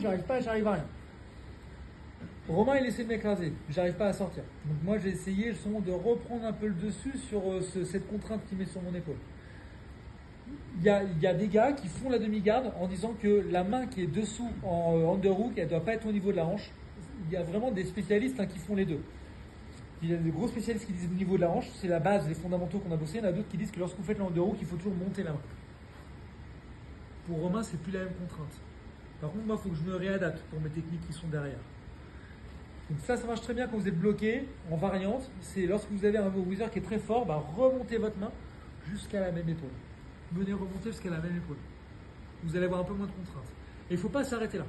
j'arrive à rien. Romain, il essaie de m'écraser, j'arrive pas à sortir. Donc moi, j'ai essayé de reprendre un peu le dessus sur cette contrainte qu'il met sur mon épaule. Il y a des gars qui font la demi-garde en disant que la main qui est dessous en underhook, elle ne doit pas être au niveau de la hanche. Il y a vraiment des spécialistes qui font les deux. Il y a des gros spécialistes qui disent au niveau de la hanche, c'est la base, les fondamentaux qu'on a bossé. Il y en a d'autres qui disent que lorsque vous faites le underhook, il faut toujours monter la main. Pour Romain, c'est plus la même contrainte. Par contre, moi, il faut que je me réadapte pour mes techniques qui sont derrière. Donc ça marche très bien quand vous êtes bloqué en variante. C'est lorsque vous avez un whizzer qui est très fort, remontez votre main jusqu'à la même épaule. Venez remonter jusqu'à la même épaule. Vous allez avoir un peu moins de contraintes. Et il ne faut pas s'arrêter là.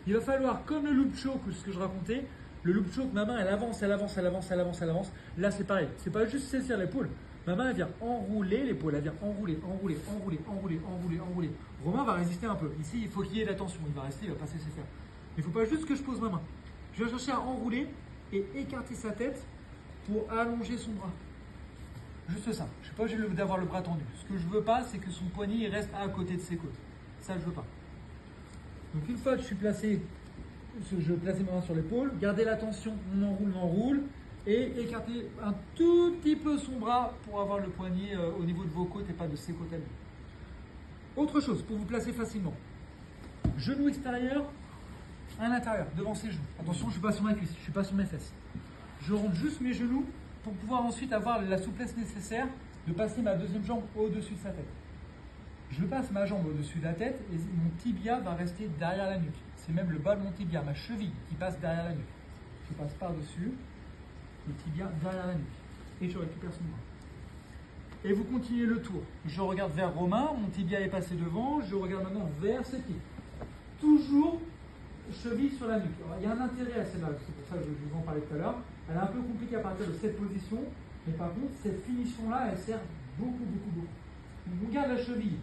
Il va falloir, comme le loop choke, ce que je racontais, le loop choke, ma main, elle avance. Là, c'est pareil. C'est pas juste saisir l'épaule. Ma main, elle vient enrouler l'épaule. Elle vient enrouler. Romain va résister un peu. Ici, il faut qu'il y ait de la tension. Il va rester, il va pas se laisser faire. Il ne faut pas juste que je pose ma main. Je vais chercher à enrouler et écarter sa tête pour allonger son bras. Juste ça. Je ne suis pas obligé d'avoir le bras tendu. Ce que je ne veux pas, c'est que son poignet reste à côté de ses côtes. Ça, je ne veux pas. Donc une fois que je suis placé, je place ma main sur l'épaule, gardez la tension, on enroule, et écartez un tout petit peu son bras pour avoir le poignet au niveau de vos côtes et pas de ses côtes à lui. Autre chose, pour vous placer facilement. Genou extérieur à l'intérieur, devant ses genoux. Attention, je ne suis pas sur ma cuisse, je ne suis pas sur mes fesses. Je rentre juste mes genoux pour pouvoir ensuite avoir la souplesse nécessaire de passer ma deuxième jambe au-dessus de sa tête. Je passe ma jambe au-dessus de la tête et mon tibia va rester derrière la nuque. C'est même le bas de mon tibia, ma cheville qui passe derrière la nuque. Je passe par-dessus, le tibia derrière la nuque. Et je récupère son bras. Et vous continuez le tour. Je regarde vers Romain, mon tibia est passé devant, je regarde maintenant vers ses pieds. Toujours cheville sur la nuque. Alors, il y a un intérêt à celle-là, c'est pour ça que je vous en parlais tout à l'heure. Elle est un peu compliquée à partir de cette position, mais par contre, cette finition-là, elle sert beaucoup. Donc, on garde la cheville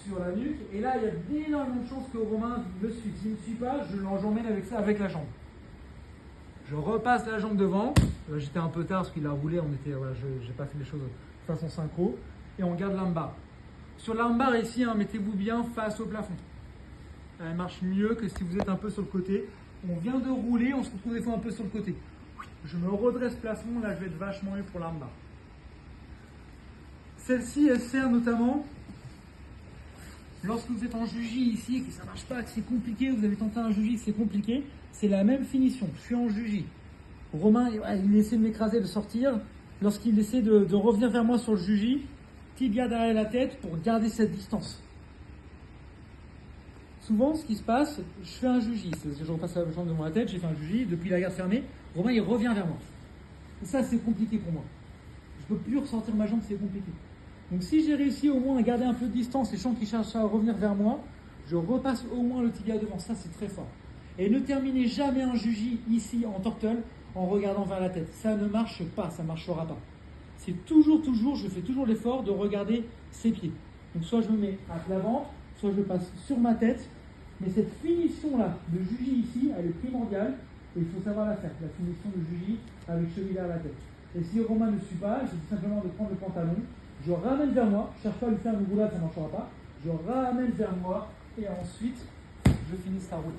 sur la nuque, et là, il y a d'énormément de chances que Romain me suive. S'il ne me suit pas, j'emmène avec ça, avec la jambe. Je repasse la jambe devant. Là, j'étais un peu tard parce qu'il a roulé, je n'ai pas fait les choses de façon synchro, et on garde l'armbar. Sur l'armbar ici, mettez-vous bien face au plafond. Elle marche mieux que si vous êtes un peu sur le côté. On vient de rouler, on se retrouve des fois un peu sur le côté. Je me redresse plafond, là je vais être vachement mieux pour l'armbar. Celle-ci, elle sert notamment lorsque vous êtes en juji ici et que ça ne marche pas, que c'est compliqué, vous avez tenté un juji, c'est compliqué, c'est la même finition. Je suis en juji. Romain, il essaie de m'écraser, de sortir. Lorsqu'il essaie de revenir vers moi sur le juji, tibia derrière la tête pour garder cette distance. Souvent, ce qui se passe, je fais un juji. Je repasse la jambe devant la tête, j'ai fait un juji, depuis la garde fermée, Romain il revient vers moi. Et ça, c'est compliqué pour moi. Je ne peux plus ressortir ma jambe, c'est compliqué. Donc si j'ai réussi au moins à garder un peu de distance et je sens qu'il cherche à revenir vers moi, je repasse au moins le tibia devant. Ça, c'est très fort. Et ne terminez jamais un juji ici en turtle en regardant vers la tête. Ça ne marche pas, ça ne marchera pas. C'est toujours, je fais toujours l'effort de regarder ses pieds. Donc soit je me mets à plat ventre, soit je passe sur ma tête. Mais cette finition-là de juji ici, elle est primordiale. Et il faut savoir la faire, la finition de juji avec cheville vers la tête. Et si Romain ne suit pas, je dis simplement de prendre le pantalon, je ramène vers moi, je ne cherche pas à lui faire une roulade, ça ne marchera pas. Je ramène vers moi et ensuite, je finis sa roulade.